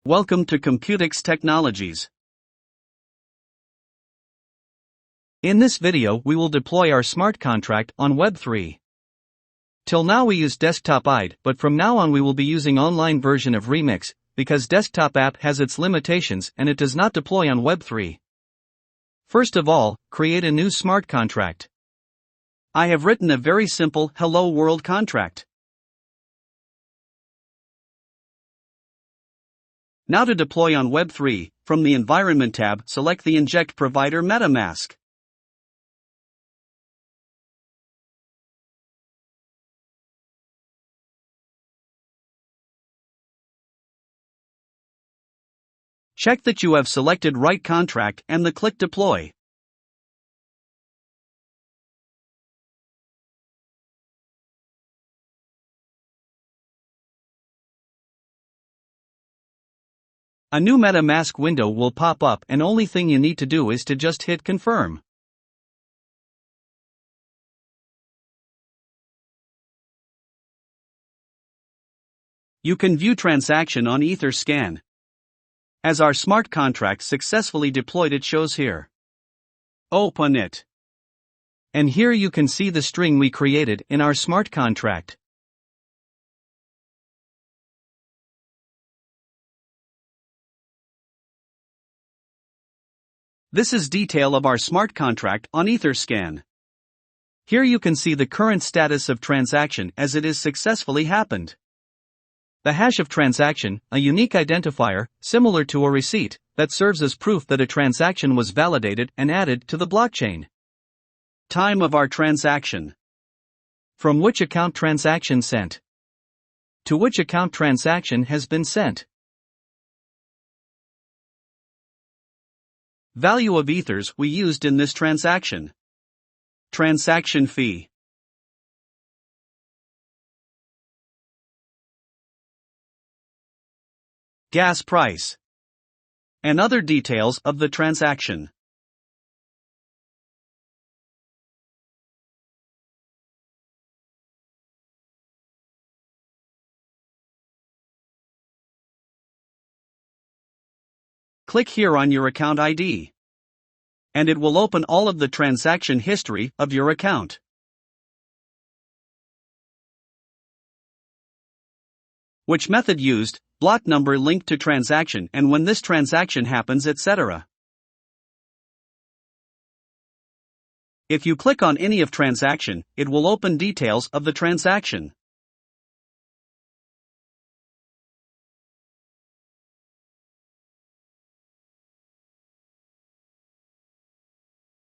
Welcome to Computics Technologies. In this video we will deploy our smart contract on Web3. Till now we used desktop IDE, but from now on we will be using online version of Remix, because desktop app has its limitations and it does not deploy on Web3. First of all, create a new smart contract. I have written a very simple Hello World contract. Now to deploy on Web3, from the Environment tab, select the Inject provider MetaMask. Check that you have selected right contract and then click Deploy. A new MetaMask window will pop up and only thing you need to do is to just hit Confirm. You can view transaction on Etherscan. As our smart contract successfully deployed, it shows here. Open it. And here you can see the string we created in our smart contract. This is detail of our smart contract on Etherscan. Here you can see the current status of transaction as it is successfully happened. The hash of transaction, a unique identifier, similar to a receipt, that serves as proof that a transaction was validated and added to the blockchain. Time of our transaction. From which account transaction sent. To which account transaction has been sent. Value of ethers we used in this transaction. Transaction fee. Gas price. And other details of the transaction. Click here on your account ID. And it will open all of the transaction history of your account. Which method used, block number linked to transaction and when this transaction happens, etc. If you click on any of transaction, it will open details of the transaction.